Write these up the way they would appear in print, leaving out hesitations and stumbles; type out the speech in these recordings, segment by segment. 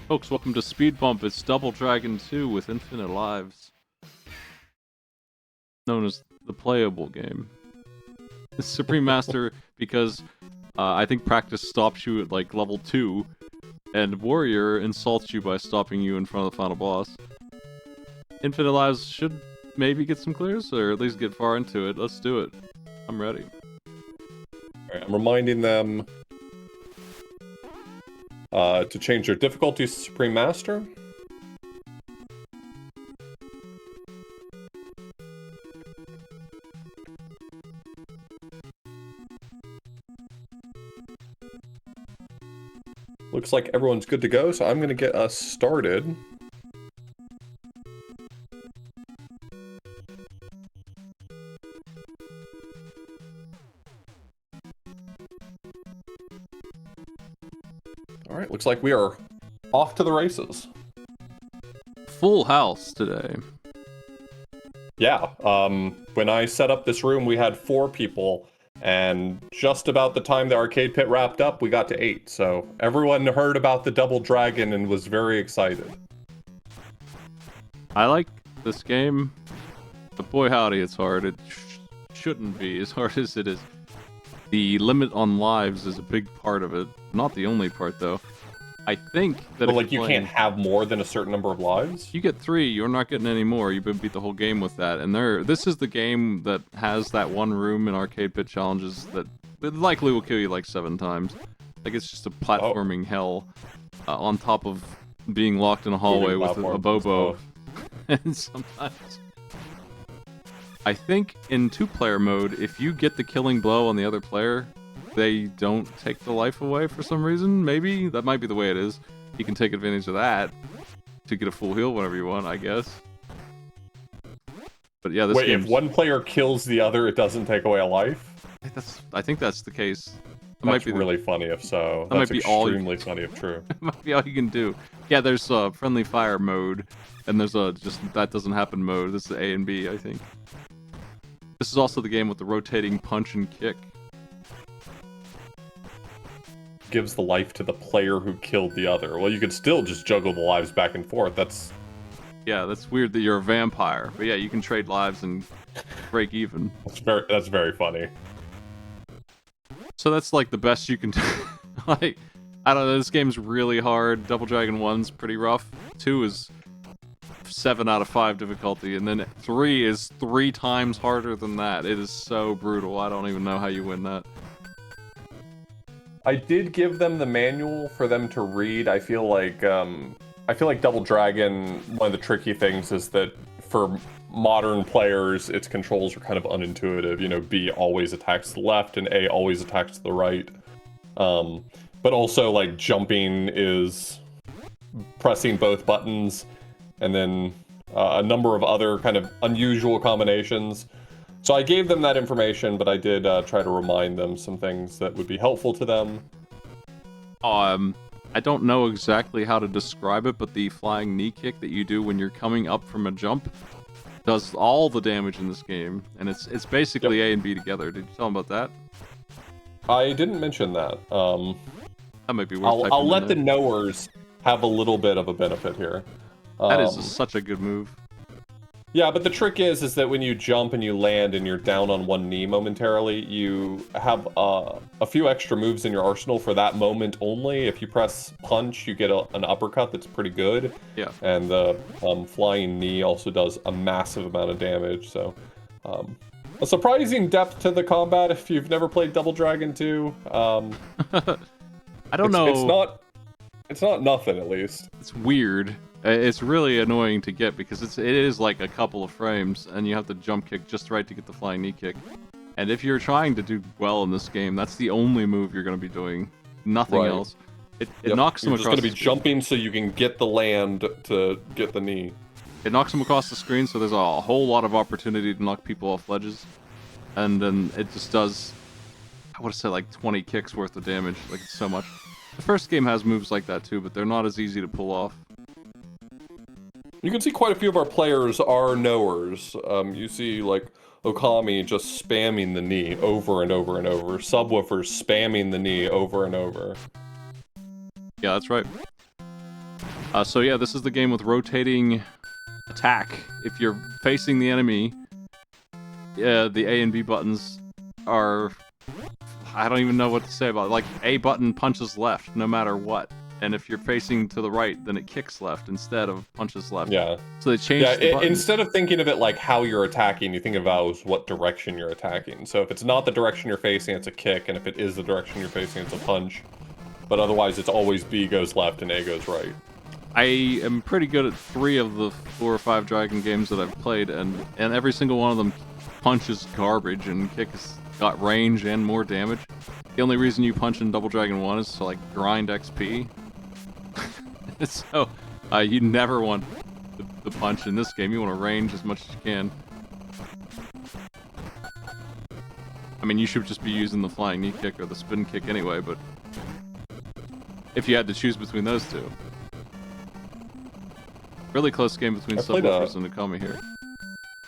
Folks, welcome to SpeedBump. It's Double Dragon 2 with infinite lives. Known as the playable game. It's Supreme Master because I think practice stops you at like level 2, and Warrior insults you by stopping you in front of the final boss. Infinite lives should maybe get some clears, or at least get far into it. Let's do it. I'm ready. Alright, I'm reminding them to change their difficulty to Supreme Master. Looks like everyone's good to go, so I'm going to get us started. Alright, looks like we are off to the races. Full house today. Yeah, when I set up this room, we had 4 people, and just about the time the arcade pit wrapped up, we got to 8. So everyone heard about the Double Dragon and was very excited. I like this game, but boy howdy, it's hard. It shouldn't be as hard as it is. The limit on lives is a big part of it. Not the only part, though. I think that but like you can't have more than a certain number of lives? You get 3, you're not getting any more. You've been beat the whole game with that. And this is the game that has that one room in arcade pit challenges that likely will kill you like 7 times. Like it's just a platforming hell on top of being locked in a hallway with a Bobo. And sometimes... I think in 2-player mode, if you get the killing blow on the other player, they don't take the life away for some reason. Maybe that might be the way it is. You can take advantage of that to get a full heal whenever you want, I guess. But yeah, this Wait, if one player kills the other, it doesn't take away a life? I think that's the case. That might be really funny if so. That might be extremely funny if true. It might be all you can do. Yeah, there's friendly fire mode, and there's just that doesn't happen mode. This is A and B, I think. This is also the game with the rotating punch and kick. Gives the life to the player who killed the other. Well, you could still just juggle the lives back and forth. Yeah, that's weird that you're a vampire. But yeah, you can trade lives and break even. That's very funny. So that's like the best you can do. Like, I don't know, this game's really hard. Double Dragon 1's pretty rough. 2 is 7 out of 5 difficulty, and then 3 is 3 times harder than that. It is so brutal. I don't even know how you win that. I did give them the manual for them to read. I feel like Double Dragon, one of the tricky things is that for modern players, its controls are kind of unintuitive. You know, B always attacks to the left and A always attacks to the right. But also, like, jumping is pressing both buttons, and then a number of other kind of unusual combinations. So I gave them that information, but I did try to remind them some things that would be helpful to them. I don't know exactly how to describe it, but the flying knee kick that you do when you're coming up from a jump does all the damage in this game, and it's basically A and B together. Did you tell them about that? I didn't mention that. That might be worth I'll let the knowers have a little bit of a benefit here. That is such a good move. Yeah, but the trick is that when you jump and you land and you're down on one knee momentarily, you have a few extra moves in your arsenal for that moment only. If you press punch, you get an uppercut that's pretty good. Yeah. And the flying knee also does a massive amount of damage. So, a surprising depth to the combat if you've never played Double Dragon 2. I don't know. It's not nothing, at least. It's weird. It's really annoying to get because it is like a couple of frames, and you have to jump kick just right to get the flying knee kick. And if you're trying to do well in this game, that's the only move you're going to be doing. Nothing else. It knocks them across. You're just going to be jumping so you can get the land to get the knee. It knocks them across the screen, so there's a whole lot of opportunity to knock people off ledges. And then it just does, I would say, like 20 kicks worth of damage. Like, it's so much. The first game has moves like that too, but they're not as easy to pull off. You can see quite a few of our players are knowers. You see, like, Okami just spamming the knee over and over and over. Subwoofers spamming the knee over and over. Yeah, that's right. So yeah, this is the game with rotating attack. If you're facing the enemy, the A and B buttons are... I don't even know what to say about it. Like, A button punches left no matter what. And if you're facing to the right, then it kicks left instead of punches left. Yeah. So they changed the buttons. Instead of thinking of it like how you're attacking, you think of it as what direction you're attacking. So if it's not the direction you're facing, it's a kick. And if it is the direction you're facing, it's a punch. But otherwise, it's always B goes left and A goes right. I am pretty good at 3 of the 4 or 5 Dragon games that I've played, and every single one of them punch is garbage and kick has got range and more damage. The only reason you punch in Double Dragon 1 is to like grind XP. So you never want the punch in this game. You want to range as much as you can. I mean, you should just be using the flying knee kick or the spin kick anyway, but if you had to choose between those two. Really close game between Subwoofers and Akami here.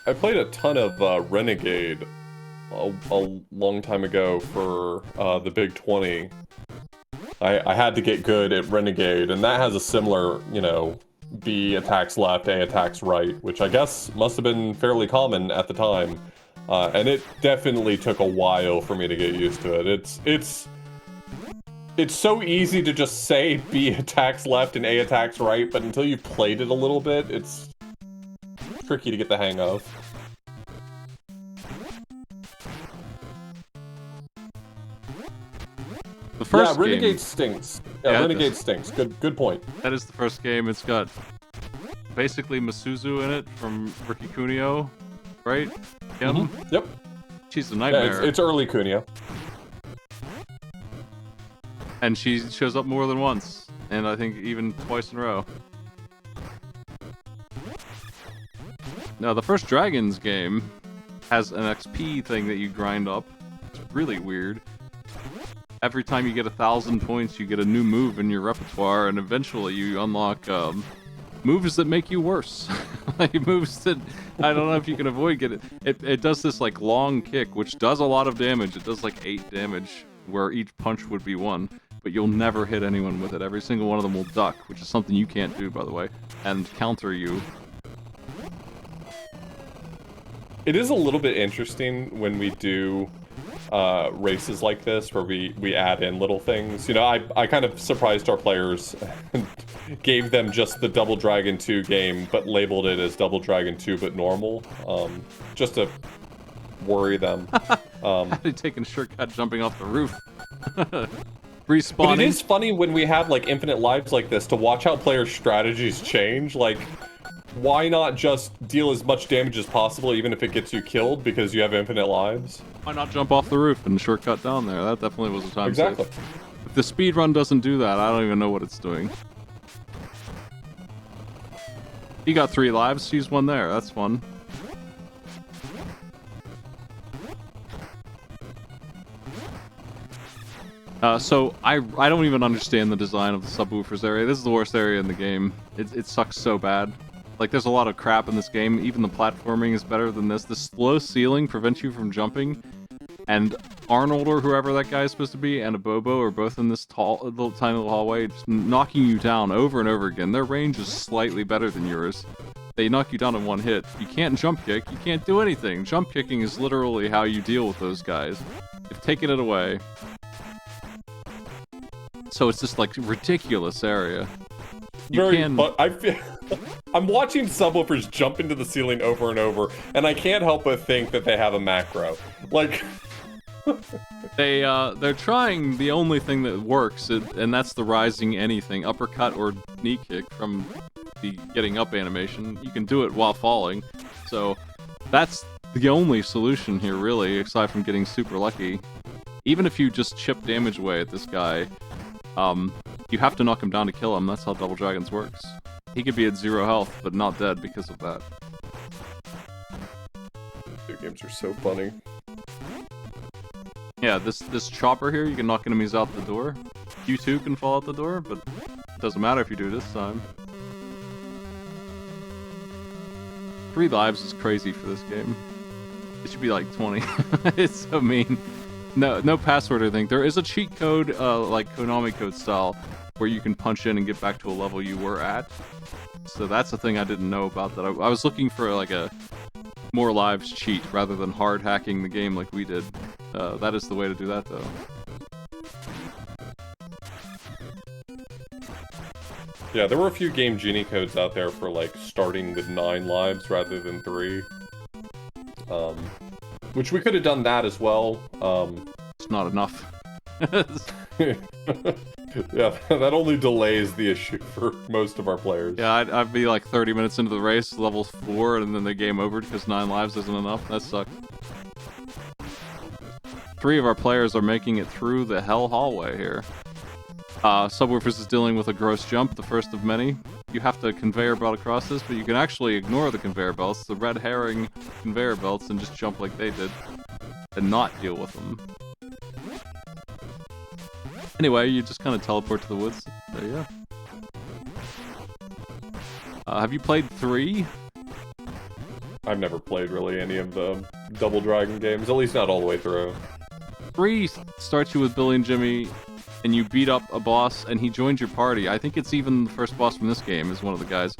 I played a ton of Renegade a long time ago for the Big 20. I had to get good at Renegade, and that has a similar, you know, B attacks left, A attacks right, which I guess must have been fairly common at the time. And it definitely took a while for me to get used to it. It's so easy to just say B attacks left and A attacks right, but until you've played it a little bit, it's tricky to get the hang of. The first Renegade game stinks. Yeah, Renegade stinks. Good point. That is the first game. It's got basically Masuzu in it from Riki Kunio, right? Kim? Yep. She's a nightmare. Yeah, it's early Kunio. And she shows up more than once, and I think even twice in a row. Now, the first Dragons game has an XP thing that you grind up. It's really weird. Every time you get 1,000 points, you get a new move in your repertoire, and eventually you unlock moves that make you worse. Like moves that I don't know if you can avoid getting. It does this like long kick, which does a lot of damage. It does like 8 damage, where each punch would be 1. But you'll never hit anyone with it. Every single one of them will duck, which is something you can't do, by the way, and counter you. It is a little bit interesting when we do races like this, where we add in little things. You know, I kind of surprised our players and gave them just the Double Dragon 2 game, but labeled it as Double Dragon 2 but normal, just to worry them. Had they taken a shortcut jumping off the roof? Respawning. But it is funny when we have like infinite lives like this to watch how players' strategies change. Like, why not just deal as much damage as possible, even if it gets you killed, because you have infinite lives? Why not jump off the roof and shortcut down there? That definitely was a time Exactly. save. If the speed run doesn't do that, I don't even know what it's doing. You got 3 lives, use 1 there. That's fun. So I don't even understand the design of the subwoofers area. This is the worst area in the game. It sucks so bad. Like, there's a lot of crap in this game. Even the platforming is better than this. The slow ceiling prevents you from jumping. And Arnold, or whoever that guy is supposed to be, and a Bobo are both in this tiny little hallway, just knocking you down over and over again. Their range is slightly better than yours. They knock you down in 1 hit. You can't jump kick. You can't do anything. Jump kicking is literally how you deal with those guys. They've taken it away. So it's just like ridiculous area. But I feel I'm watching subwoofers jump into the ceiling over and over, and I can't help but think that they have a macro. Like, they're trying the only thing that works, and that's the rising anything, uppercut or knee kick from the getting up animation. You can do it while falling, so that's the only solution here, really, aside from getting super lucky. Even if you just chip damage away at this guy, you have to knock him down to kill him. That's how Double Dragons works. He could be at 0 health, but not dead because of that. Video games are so funny. Yeah, this chopper here, you can knock enemies out the door. You too can fall out the door, but it doesn't matter if you do this time. 3 lives is crazy for this game. It should be like 20. It's so mean. No password or anything. There is a cheat code, like Konami code style, where you can punch in and get back to a level you were at. So that's the thing I didn't know about. That I was looking for like a more lives cheat rather than hard hacking the game like we did. That is the way to do that though. Yeah, there were a few Game Genie codes out there for like starting with 9 lives rather than 3. Which we could have done that as well. It's not enough. Yeah, that only delays the issue for most of our players. Yeah, I'd be like 30 minutes into the race, level 4, and then the game over because 9 lives isn't enough. That sucks. 3 of our players are making it through the hell hallway here. Subwoofers is dealing with a gross jump, the first of many. You have to conveyor belt across this, but you can actually ignore the conveyor belts, the red herring conveyor belts, and just jump like they did, and not deal with them. Anyway, you just kind of teleport to the woods. There you go. Have you played 3? I've never played really any of the Double Dragon games, at least not all the way through. 3 starts you with Billy and Jimmy, and you beat up a boss, and he joins your party. I think it's even the first boss from this game is one of the guys.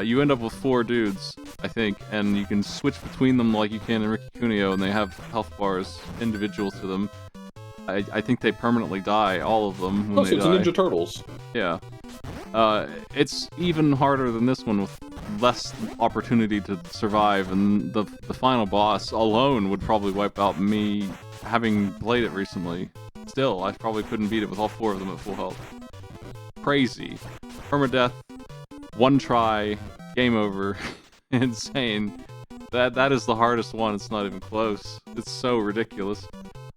You end up with 4 dudes, I think, and you can switch between them like you can in Ricky Cuneo, and they have health bars individual to them. I think they permanently die, all of them, when they it's die. Ninja Turtles. Yeah. It's even harder than this one with less opportunity to survive, and the final boss alone would probably wipe out me having played it recently. Still, I probably couldn't beat it with all 4 of them at full health. Crazy. Permadeath, 1 try, game over. Insane. That is the hardest one, it's not even close. It's so ridiculous.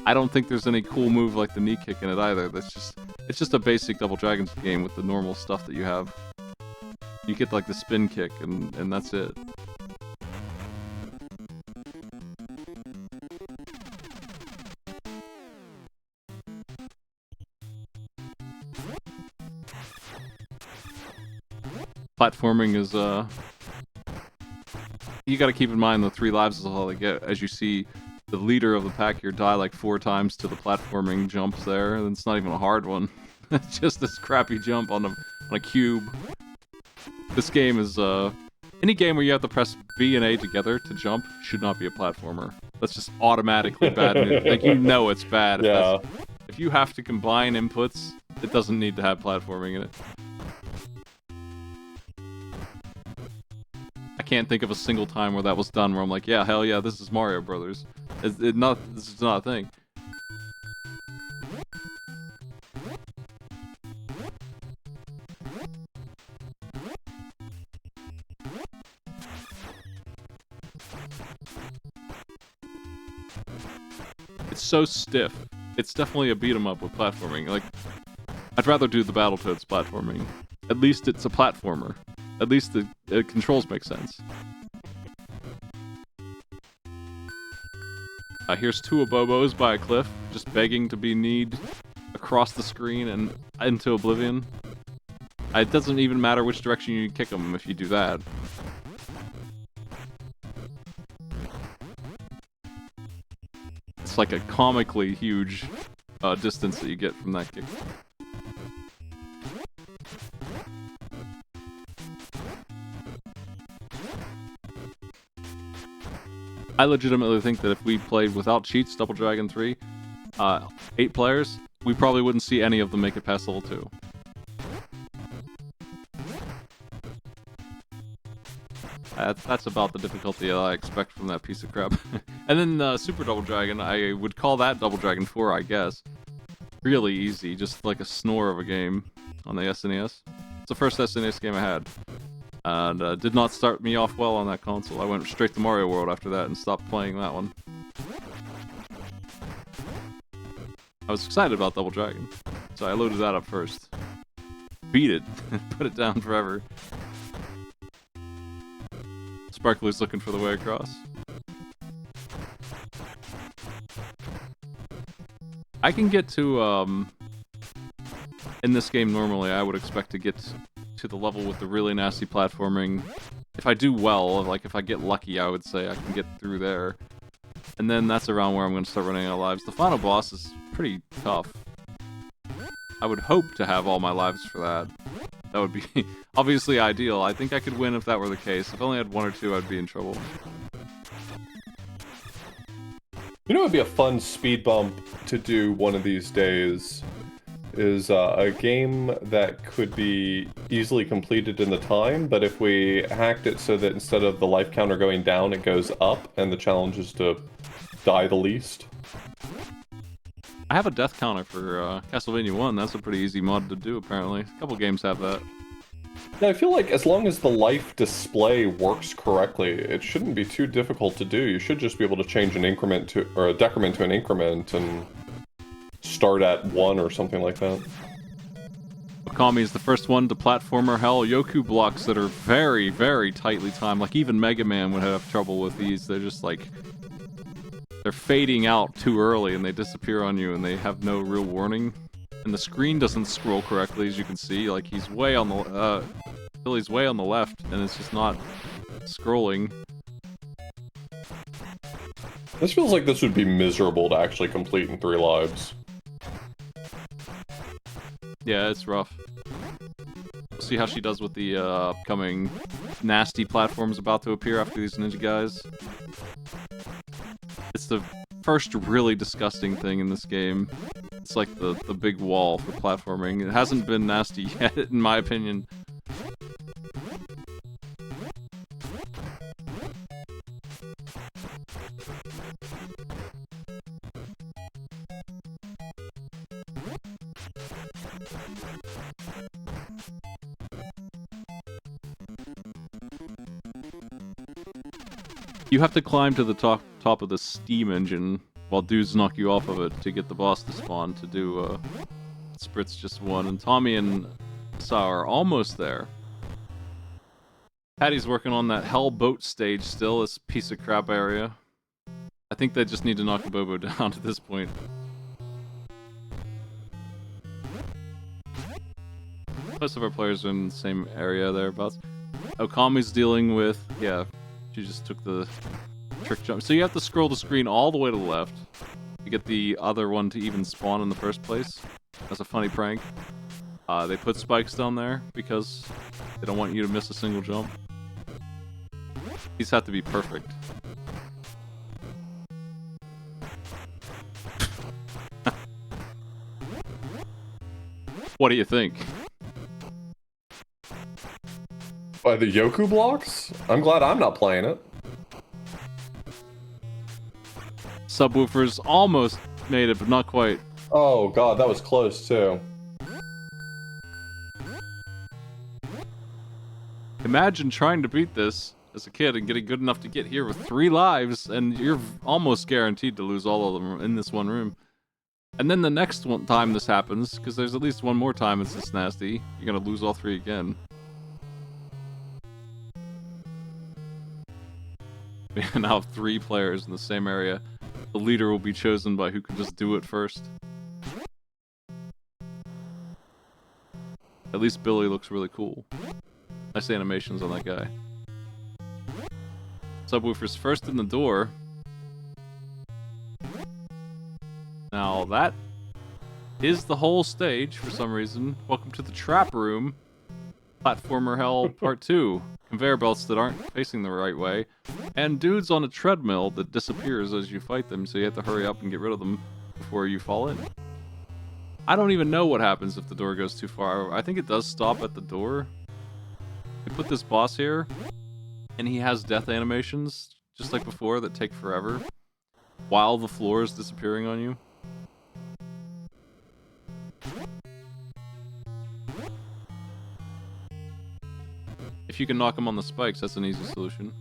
I don't think there's any cool move like the knee kick in it either. It's just a basic Double Dragons game with the normal stuff that you have. You get like the spin kick and that's it. Platforming is you gotta keep in mind the 3 lives is all they get. As you see the leader of the pack here die like 4 times to the platforming jumps there, and it's not even a hard one. It's just this crappy jump on a cube. This game is any game where you have to press B and A together to jump should not be a platformer. That's just automatically bad news. Like, you know it's bad. Yeah. If you have to combine inputs, it doesn't need to have platforming in it. I can't think of a single time where that was done where I'm like, yeah, hell yeah, this is Mario Brothers. This is not a thing. It's so stiff. It's definitely a beat 'em up with platforming. Like, I'd rather do the Battletoads platforming. At least it's a platformer. At least the controls make sense. Here's 2 Abobos by a cliff, just begging to be kneed across the screen and into oblivion. It doesn't even matter which direction you kick them if you do that. It's like a comically huge distance that you get from that kick. I legitimately think that if we played without cheats, Double Dragon 3, 8 players, we probably wouldn't see any of them make it past level 2. That's about the difficulty I expect from that piece of crap. And then Super Double Dragon, I would call that Double Dragon 4, I guess. Really easy, just like a snore of a game on the SNES. It's the first SNES game I had. And did not start me off well on that console. I went straight to Mario World after that and stopped playing that one. I was excited about Double Dragon, so I loaded that up first. Beat it, put it down forever. Sparkler's looking for the way across. I can get to, in this game normally I would expect to get to the level with the really nasty platforming. If I do well, like if I get lucky, I would say I can get through there. And then that's around where I'm going to start running out of lives. The final boss is pretty tough. I would hope to have all my lives for that. That would be obviously ideal. I think I could win if that were the case. If I only had 1 or 2, I'd be in trouble. You know, it'd be a fun speed bump to do one of these days. Is a game that could be easily completed in the time, but if we hacked it so that instead of the life counter going down, it goes up, and the challenge is to die the least. I have a death counter for Castlevania 1. That's a pretty easy mod to do, apparently. A couple games have that. Yeah, I feel like as long as the life display works correctly, it shouldn't be too difficult to do. You should just be able to change an increment to, or a decrement to an increment, and start at 1 or something like that. Okami is the first one to platformer hell. Yoku blocks that are very, very tightly timed. Like, even Mega Man would have trouble with these. They're just like... They're fading out too early, and they disappear on you, and they have no real warning. And the screen doesn't scroll correctly, as you can see. Like, he's way on the... Billy's way on the left, and it's just not scrolling. This feels like this would be miserable to actually complete in 3 lives. Yeah, it's rough. We'll see how she does with the upcoming nasty platforms about to appear after these ninja guys. It's the first really disgusting thing in this game. It's like the big wall for platforming. It hasn't been nasty yet, in my opinion. You have to climb to the top of the steam engine while dudes knock you off of it to get the boss to spawn to do Spritz just 1. And Tommy and Saw are almost there. Patty's working on that hell boat stage still, this piece of crap area. I think they just need to knock Bobo down at this point. Most of our players are in the same area thereabouts. Okami's dealing with... yeah, she just took the trick jump. So you have to scroll the screen all the way to the left to get the other one to even spawn in the first place. That's a funny prank. They put spikes down there because they don't want you to miss a single jump. These have to be perfect. What do you think? By the Yoku blocks? I'm glad I'm not playing it. Subwoofers almost made it, but not quite. Oh god, that was close too. Imagine trying to beat this as a kid and getting good enough to get here with 3 lives, and you're almost guaranteed to lose all of them in this one room. And then the next time this happens, because there's at least one more time it's this nasty, you're gonna lose all 3 again. We now have 3 players in the same area. The leader will be chosen by who can just do it first. At least Billy looks really cool. Nice animations on that guy. Subwoofer's first in the door. Now that is the whole stage for some reason. Welcome to the trap room. Platformer Hell Part 2. Conveyor belts that aren't facing the right way. And dudes on a treadmill that disappears as you fight them, so you have to hurry up and get rid of them before you fall in. I don't even know what happens if the door goes too far. I think it does stop at the door. We put this boss here, and he has death animations, just like before, that take forever, while the floor is disappearing on you. If you can knock him on the spikes, that's an easy solution.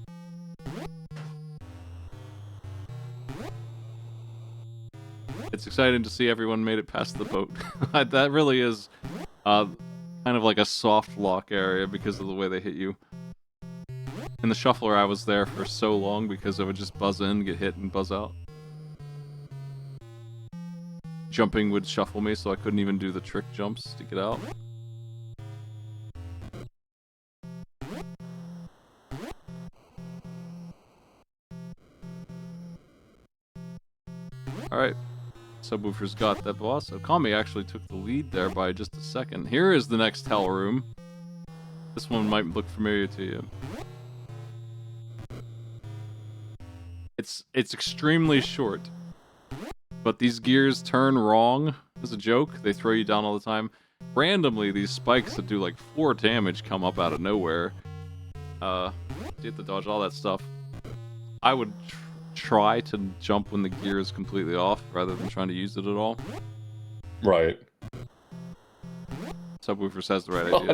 It's exciting to see everyone made it past the boat. That really is kind of like a soft lock area because of the way they hit you. In the shuffler, I was there for so long because I would just buzz in, get hit, and buzz out. Jumping would shuffle me, so I couldn't even do the trick jumps to get out. Alright. Subwoofer's got that boss. Okami actually took the lead there by just a second. Here is the next hell room. This one might look familiar to you. It's extremely short, but these gears turn wrong as a joke. They throw you down all the time. Randomly, these spikes that do like 4 damage come up out of nowhere. You have to dodge all that stuff. I would try to jump when the gear is completely off rather than trying to use it at all. Right. Subwoofer says the right idea.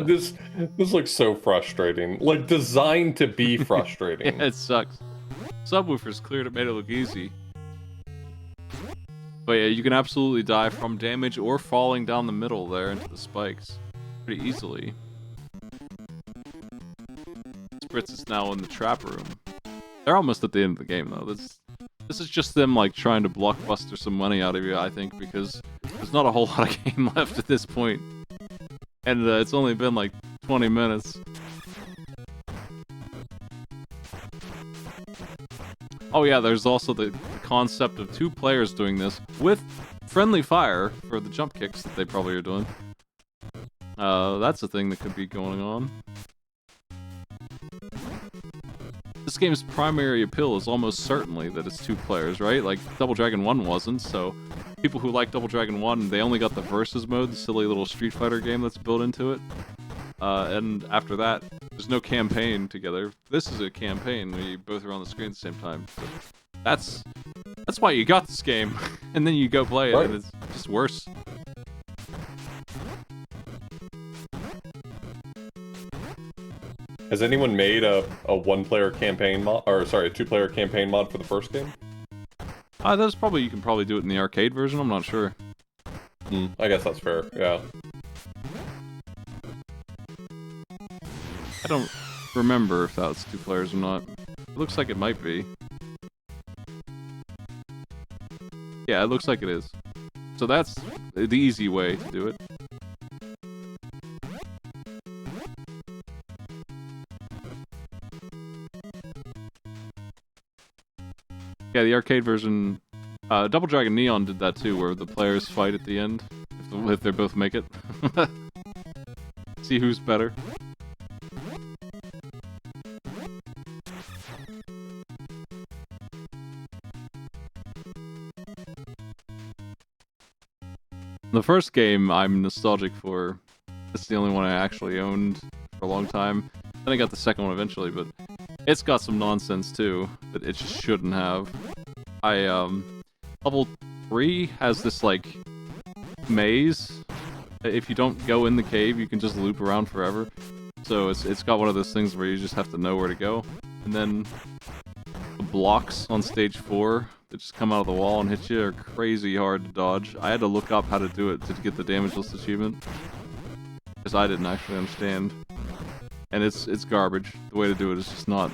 This looks so frustrating. Like, designed to be frustrating. Yeah, it sucks. Subwoofer's cleared it, made it look easy. But yeah, you can absolutely die from damage or falling down the middle there into the spikes pretty easily. Spritz is now in the trap room. They're almost at the end of the game though. This is just them like trying to blockbuster some money out of you, I think, because there's not a whole lot of game left at this point. And it's only been like 20 minutes. Oh yeah, there's also the concept of 2 players doing this with friendly fire for the jump kicks that they probably are doing. That's a thing that could be going on. This game's primary appeal is almost certainly that it's 2 players, right? Like, Double Dragon 1 wasn't, so people who like Double Dragon 1, they only got the Versus mode, the silly little Street Fighter game that's built into it. And after that, there's no campaign together. This is a campaign where you both are on the screen at the same time. So that's why you got this game. And then you go play it, and it's just worse. Has anyone made a 1-player campaign mod, or sorry, a 2-player campaign mod for the first game? You can probably do it in the arcade version. I'm not sure. I guess that's fair. Yeah. I don't remember if that was 2 players or not. It looks like it might be. Yeah, it looks like it is. So that's the easy way to do it. Yeah, the arcade version, Double Dragon Neon did that too, where the players fight at the end, if they both make it. See who's better. The first game I'm nostalgic for. It's the only one I actually owned for a long time. Then I got the second one eventually, but it's got some nonsense too that it just shouldn't have. Level 3 has this like maze. If you don't go in the cave, you can just loop around forever. So it's got one of those things where you just have to know where to go. And then the blocks on stage 4 that just come out of the wall and hit you are crazy hard to dodge. I had to look up how to do it to get the damageless achievement, because I didn't actually understand. And it's garbage. The way to do it is just not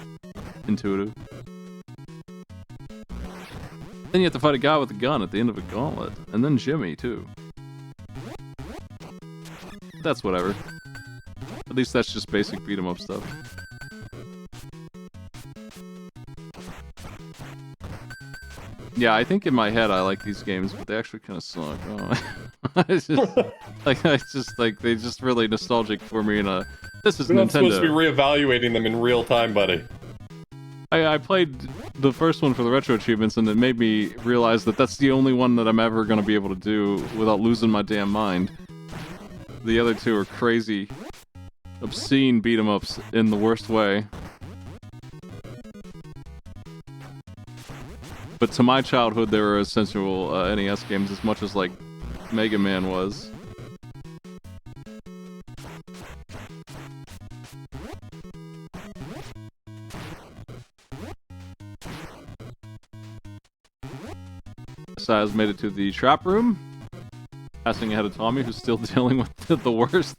intuitive. Then you have to fight a guy with a gun at the end of a gauntlet. And then Jimmy, too. That's whatever. At least that's just basic beat-em-up stuff. Yeah, I think in my head I like these games, but they actually kind of suck. Oh. It's just like they just really nostalgic for me. This is Nintendo. We're not supposed to be reevaluating them in real time, buddy. I played the first one for the retro achievements, and it made me realize that that's the only one that I'm ever going to be able to do without losing my damn mind. The other 2 are crazy, obscene beat-em-ups in the worst way. But to my childhood, they were essential NES games as much as, like, Mega Man was. Saz made it to the trap room, passing ahead of Tommy, who's still dealing with the worst.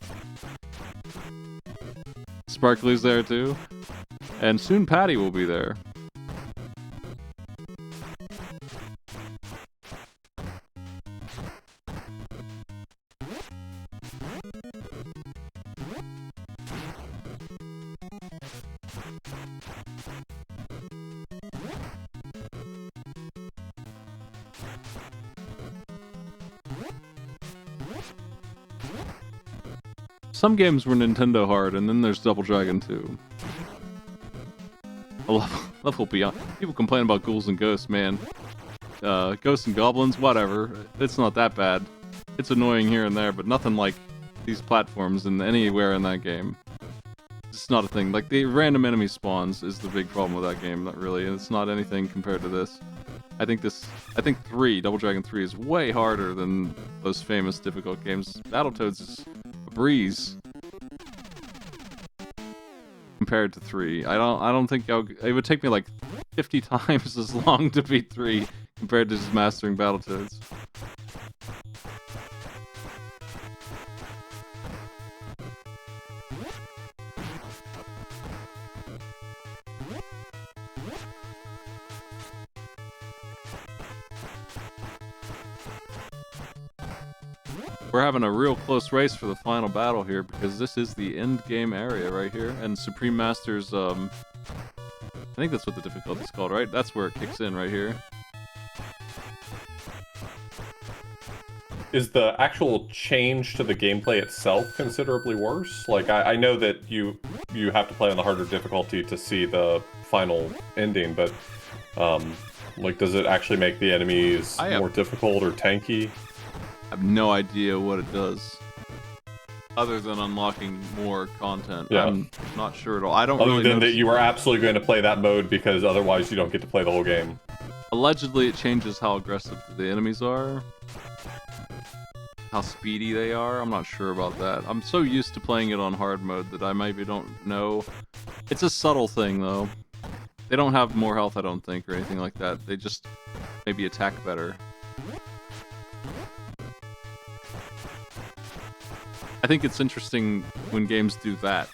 Sparkly's there too, and soon Patty will be there. some games were Nintendo hard, and then there's Double Dragon 2. A level beyond. People complain about ghouls and ghosts, man. Ghosts and goblins, whatever. It's not that bad. It's annoying here and there, but nothing like these platforms in anywhere in that game. It's not a thing. Like, the random enemy spawns is the big problem with that game, not really. And it's not anything compared to this. I think 3, Double Dragon 3 is way harder than those famous difficult games. Battletoads is a breeze compared to 3. I don't think it would take me like 50 times as long to beat 3 compared to just mastering Battletoads. We're having a real close race for the final battle here, because this is the end game area right here, and Supreme Master's, I think that's what the difficulty's called, right? That's where it kicks in, right here. Is the actual change to the gameplay itself considerably worse? Like, I know that you have to play on the harder difficulty to see the final ending, but, like, does it actually make the enemies more difficult or tanky? I have no idea what it does, other than unlocking more content. Yeah. I'm not sure at all. I don't Other really than notice... that you are absolutely going to play that mode because otherwise you don't get to play the whole game. Allegedly, it changes how aggressive the enemies are, how speedy they are. I'm not sure about that. I'm so used to playing it on hard mode that I maybe don't know. It's a subtle thing, though. They don't have more health, I don't think, or anything like that. They just maybe attack better. I think it's interesting when games do that,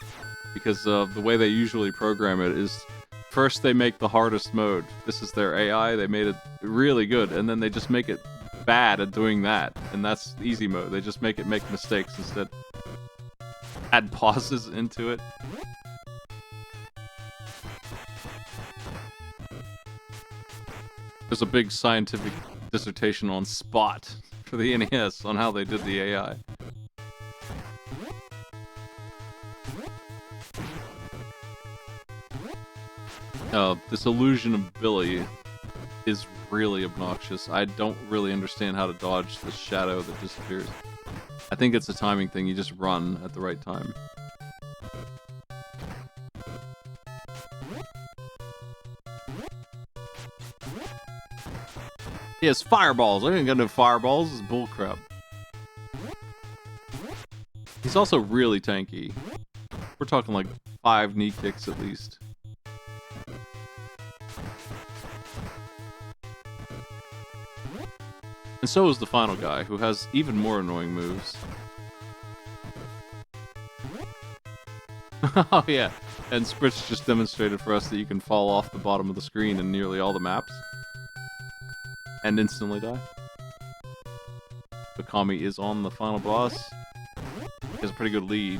because the way they usually program it is, first they make the hardest mode. This is their AI, they made it really good, and then they just make it bad at doing that, and that's easy mode. They just make it make mistakes instead. Add pauses into it. There's a big scientific dissertation on Spot for the NES on how they did the AI. This illusion of Billy is really obnoxious. I don't really understand how to dodge the shadow that disappears. I think it's a timing thing. You just run at the right time. He has fireballs. I ain't got no fireballs. This is bullcrap. He's also really tanky. We're talking like 5 knee kicks at least. And so is the final guy, who has even more annoying moves. Oh yeah, and Spritz just demonstrated for us that you can fall off the bottom of the screen in nearly all the maps. And instantly die. Bakami is on the final boss. He has a pretty good lead.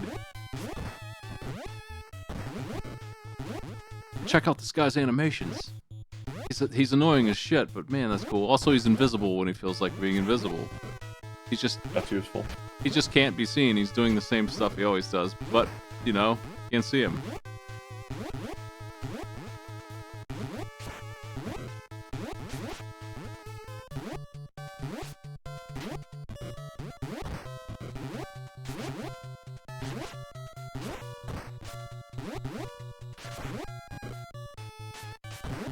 Check out this guy's animations. He's annoying as shit, but man, that's cool. Also, he's invisible when he feels like being invisible. He's just... That's useful. He just can't be seen. He's doing the same stuff he always does, but, you know, you can see him.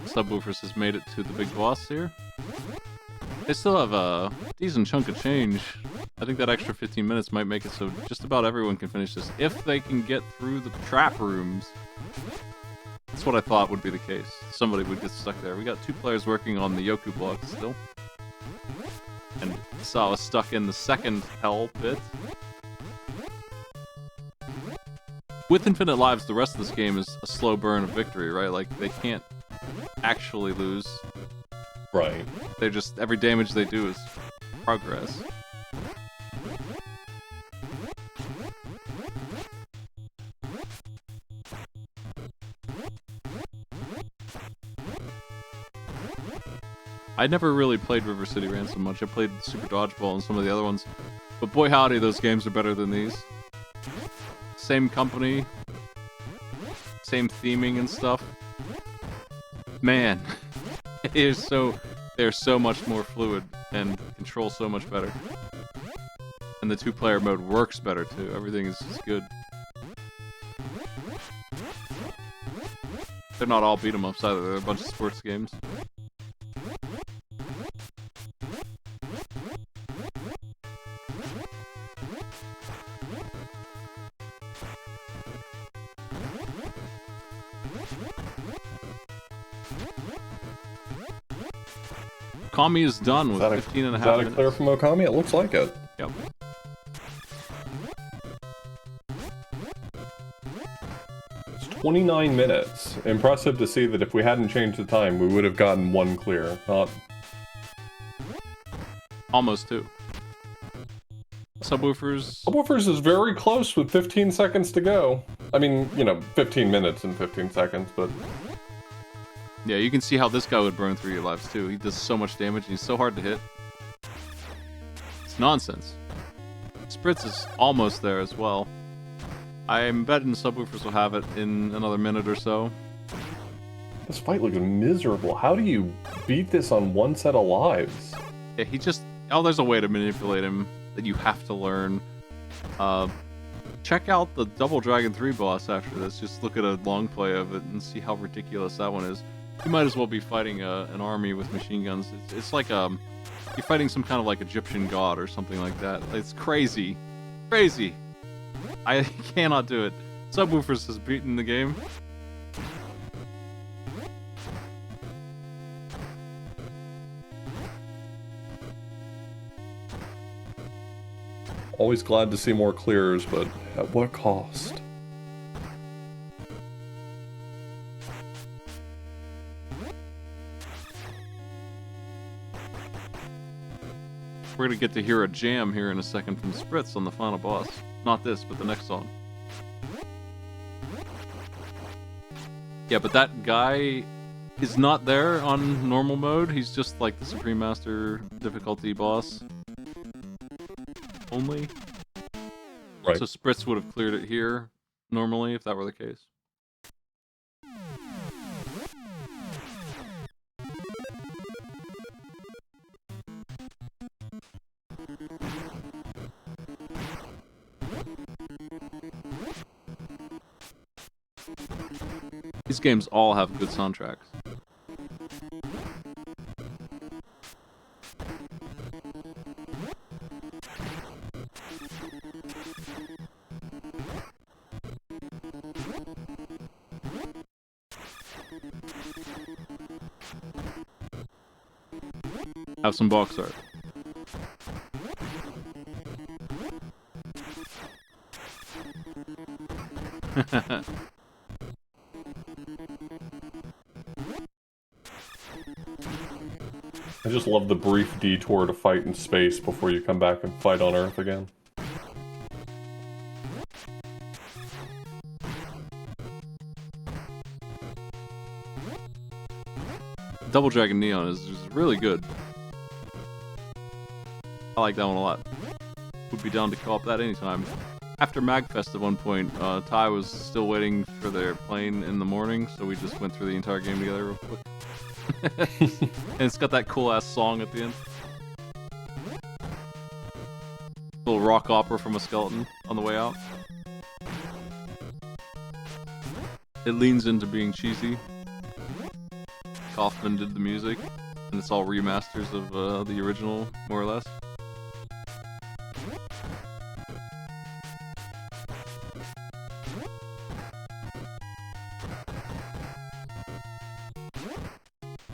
Subwoofers has made it to the big boss here. They still have a decent chunk of change. I think that extra 15 minutes might make it so just about everyone can finish this, if they can get through the trap rooms. That's what I thought would be the case. Somebody would get stuck there. We got 2 players working on the Yoku block still. And saw us stuck in the second hell bit. With infinite lives, the rest of this game is a slow burn of victory, right? Like, they can't actually lose. Right. They're just, every damage they do is progress. I never really played River City Ransom much. I played Super Dodgeball and some of the other ones. But boy howdy, those games are better than these. same company, same theming and stuff. Man, they're so much more fluid and control so much better. And the 2-player mode works better too. Everything is just good. They're not all beat 'em ups either. They're a bunch of sports games. Kami is done with 15 and a half minutes. Is that a clear from Okami? It looks like it. Yep. It's 29 minutes. Impressive to see that if we hadn't changed the time, we would have gotten 1 clear. Not... Almost 2. Subwoofers... Subwoofers is very close with 15 seconds to go. I mean, you know, 15 minutes and 15 seconds, but... Yeah, you can see how this guy would burn through your lives too. He does so much damage and he's so hard to hit. It's nonsense. Spritz is almost there as well. I'm betting Subwoofers will have it in another minute or so. This fight looks miserable. How do you beat this on 1 set of lives? Yeah, he just... Oh, there's a way to manipulate him that you have to learn. Check out the Double Dragon 3 boss after this. Just look at a long play of it and see how ridiculous that one is. You might as well be fighting an army with machine guns. It's like you're fighting some kind of like Egyptian god or something like that. It's crazy. Crazy. I cannot do it. Subwoofers has beaten the game. Always glad to see more clears, but at what cost? We're gonna get to hear a jam here in a second from Spritz on the final boss. Not this, but the next song. Yeah, but that guy is not there on normal mode. He's just like the Supreme Master difficulty boss. Only. Right. So Spritz would have cleared it here normally if that were the case. These games all have good soundtracks. Have some box art. I just love the brief detour to fight in space before you come back and fight on Earth again. Double Dragon Neon is really good. I like that one a lot. Would be down to co-op that anytime. After MagFest at one point, Ty was still waiting for their plane in the morning, so we just went through the entire game together real quick. And it's got that cool ass song at the end. Little rock opera from a skeleton on the way out. It leans into being cheesy. Kaufman did the music, and it's all remasters of the original, more or less.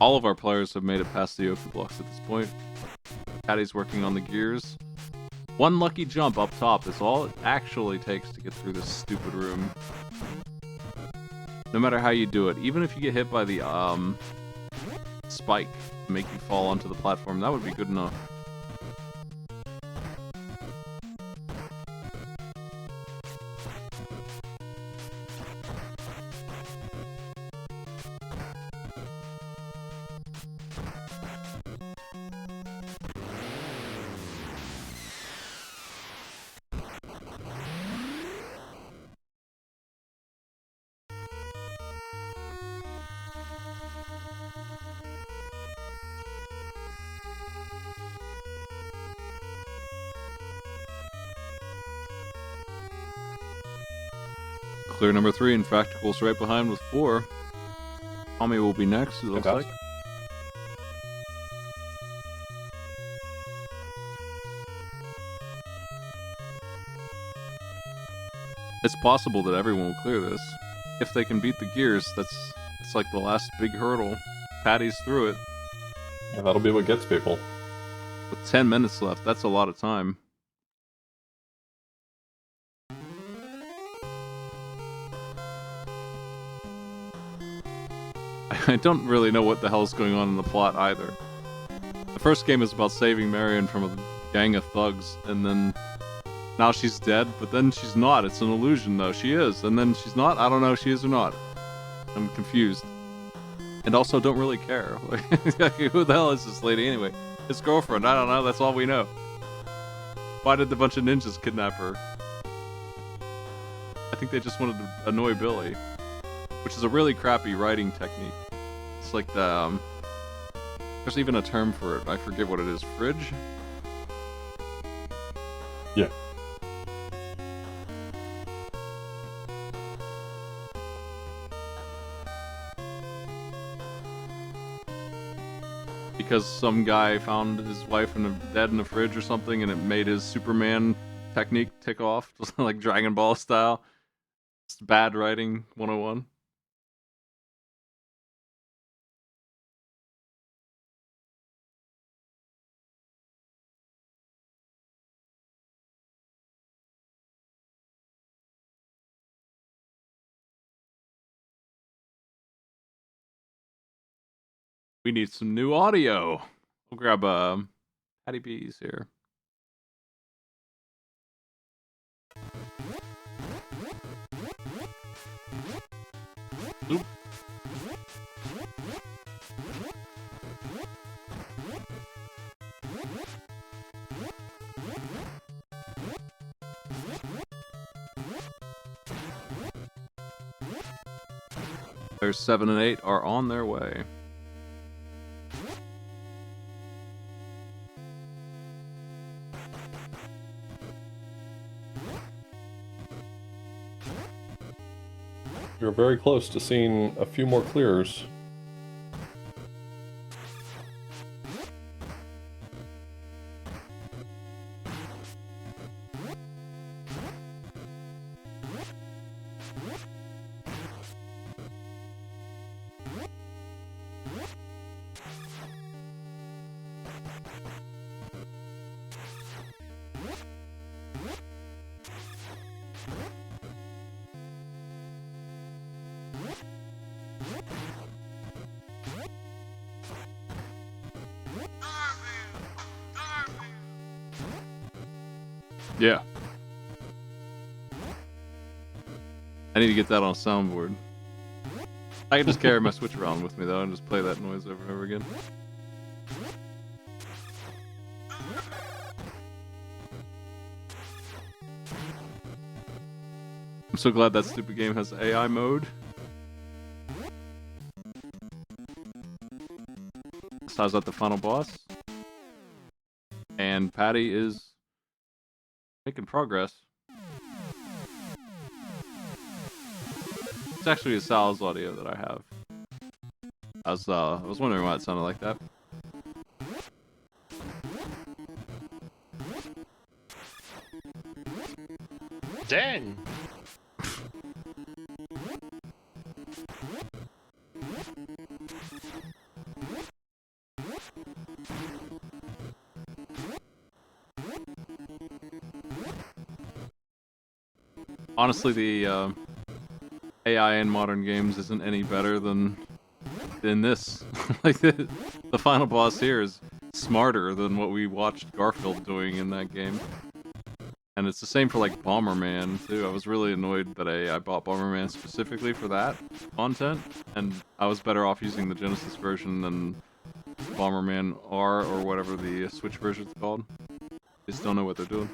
All of our players have made it past the Yoku blocks at this point. Caddy's working on the gears. One lucky jump up top is all it actually takes to get through this stupid room. No matter how you do it, even if you get hit by the spike to make you fall onto the platform, that would be good enough. Clear number 3, and Fractal's right behind with 4. Tommy will be next, it looks like. It's possible that everyone will clear this. If they can beat the gears, it's like the last big hurdle. Patty's through it. Yeah, that'll be what gets people. With 10 minutes left, that's a lot of time. I don't really know what the hell's going on in the plot either. The first game is about saving Marion from a gang of thugs, and then now she's dead, but then she's not. It's an illusion, though. She is, and then she's not. I don't know if she is or not. I'm confused. And also don't really care. Who the hell is this lady anyway? His girlfriend, I don't know, that's all we know. Why did the bunch of ninjas kidnap her? I think they just wanted to annoy Billy. Which is a really crappy writing technique. It's like the, there's even a term for it, I forget what it is. Fridge? Yeah. Because some guy found his wife dead in a fridge or something, and it made his Superman technique tick off, just like Dragon Ball style. It's bad writing 101. We need some new audio. We'll grab Patty B's here. Oop. There's 7 and 8 are on their way. You're very close to seeing a few more clears. Yeah. I need to get that on a soundboard. I can just carry my Switch around with me though and just play that noise over and over again. I'm so glad that stupid game has AI mode. So I was at the final boss. And Patty is making progress. It's actually a Sal's audio that I have. I was wondering why it sounded like that. Dang! Honestly, the AI in modern games isn't any better than this. Like the final boss here is smarter than what we watched Garfield doing in that game. And it's the same for like Bomberman too. I was really annoyed that I bought Bomberman specifically for that content, and I was better off using the Genesis version than Bomberman R or whatever the Switch version's called. Just don't know what they're doing.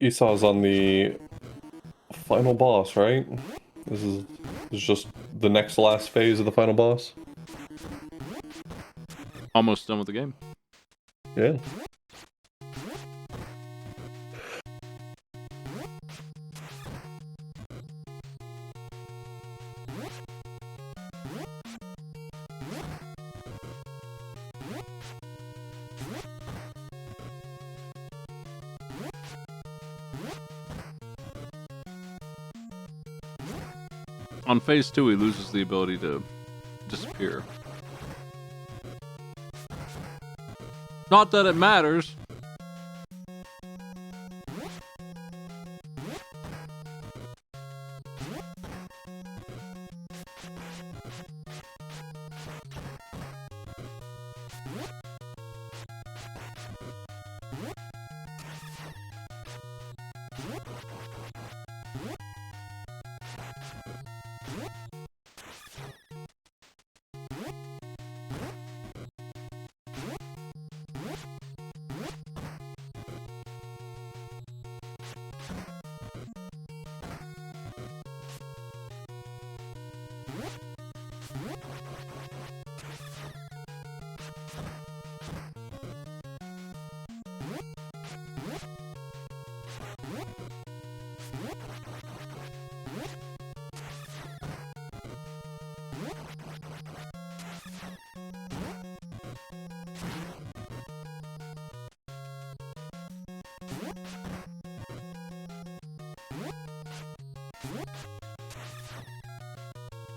Esau's on the final boss, right? This is just the next last phase of the final boss. Almost done with the game. Yeah. On phase 2, he loses the ability to disappear. Not that it matters.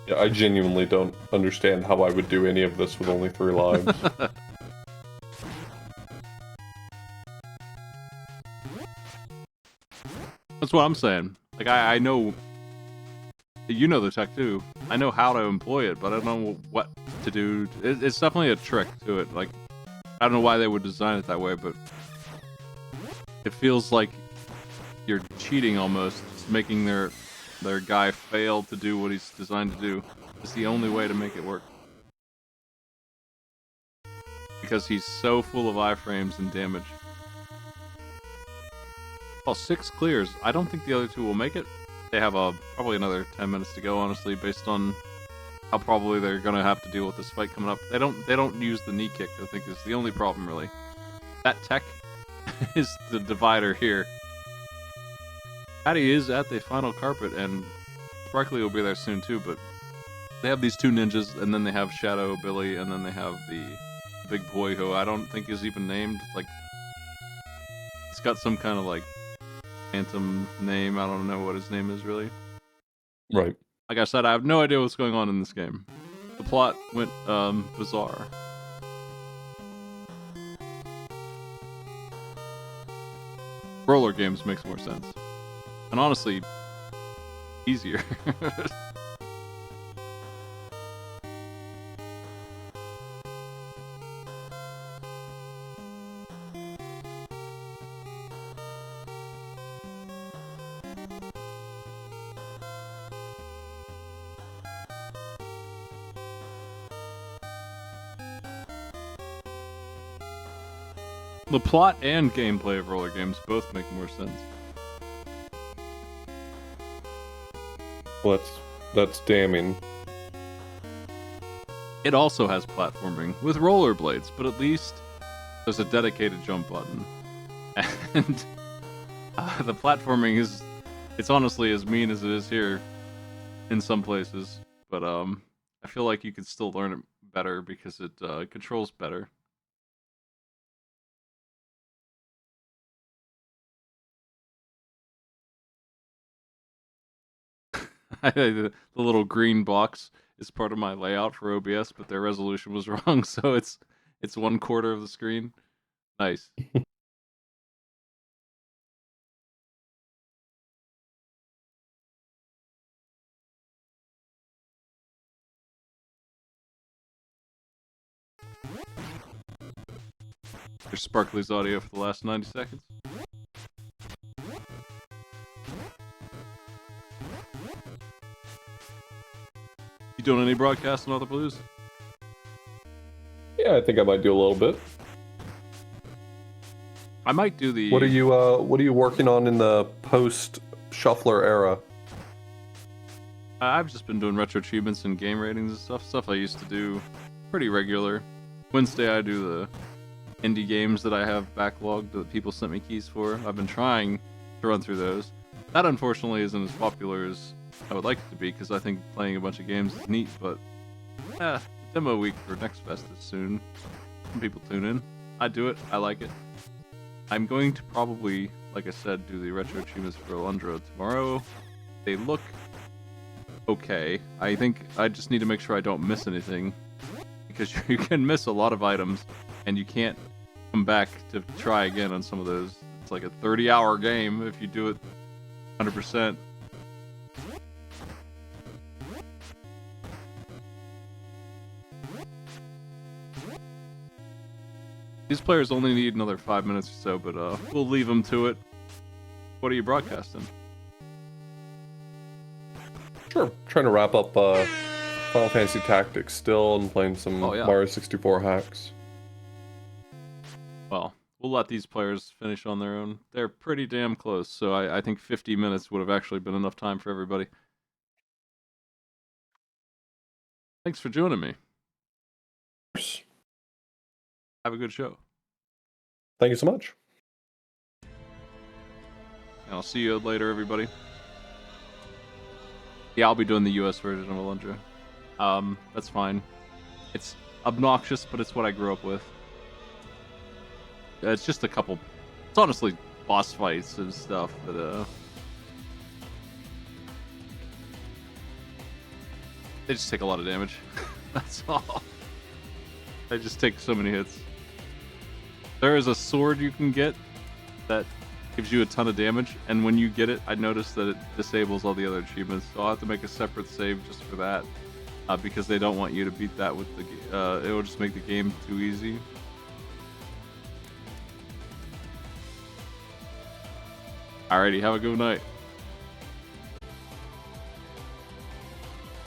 Yeah, I genuinely don't understand how I would do any of this with only 3 lives. That's what I'm saying. Like, I know... You know the tech, too. I know how to employ it, but I don't know what to do. It's definitely a trick to it. Like, I don't know why they would design it that way, but... It feels like you're cheating almost. Just making their guy fail to do what he's designed to do. It's the only way to make it work. Because he's so full of iframes and damage. Well, 6 clears. I don't think the other 2 will make it. They have probably another 10 minutes to go, honestly, based on how probably they're gonna have to deal with this fight coming up. They don't use the knee kick, I think is the only problem, really. That tech is the divider here. Patty is at the final carpet, and Sparkly will be there soon too, but they have these 2 ninjas, and then they have Shadow Billy, and then they have the big boy who I don't think is even named. Like, it's got some kind of, like, phantom name. I don't know what his name is, really. Right. Like I said, I have no idea what's going on in this game. The plot went, bizarre. Roller games makes more sense. And honestly, easier. The plot and gameplay of roller games both make more sense. Well, that's damning. It also has platforming with rollerblades, but at least there's a dedicated jump button. And the platforming it's honestly as mean as it is here in some places, but I feel like you could still learn it better because it controls better. The little green box is part of my layout for OBS, but their resolution was wrong, so it's 1/4 of the screen. Nice. There's Sparkly's audio for the last 90 seconds. You doing any broadcasts on Other Blues? Yeah, I think I might do a little bit. I might do the... What are you working on in the post-Shuffler era? I've just been doing retro achievements and game ratings and stuff I used to do pretty regular. Wednesday I do the indie games that I have backlogged that people sent me keys for. I've been trying to run through those. That unfortunately isn't as popular as I would like it to be because I think playing a bunch of games is neat, but demo week for Next Fest is soon. Some people tune in. I do it. I like it. I'm going to probably, like I said, do the retro achievements for Alundra tomorrow. They look okay. I think I just need to make sure I don't miss anything because you can miss a lot of items and you can't come back to try again on some of those. It's like a 30-hour game if you do it 100%. These players only need another 5 minutes or so, but we'll leave them to it. What are you broadcasting? Sure. Trying to wrap up Final Fantasy Tactics still and playing some Mario 64 hacks. Well, we'll let these players finish on their own. They're pretty damn close, so I think 50 minutes would have actually been enough time for everybody. Thanks for joining me. Have a good show. Thank you so much. And I'll see you later, everybody. Yeah, I'll be doing the US version of Alundra. That's fine. It's obnoxious, but it's what I grew up with. It's just a couple... It's honestly boss fights and stuff, but they just take a lot of damage. That's all. They just take so many hits. There is a sword you can get that gives you a ton of damage, and when you get it, I noticed that it disables all the other achievements, so I'll have to make a separate save just for that, because they don't want you to beat that with the... it will just make the game too easy. Alrighty, have a good night.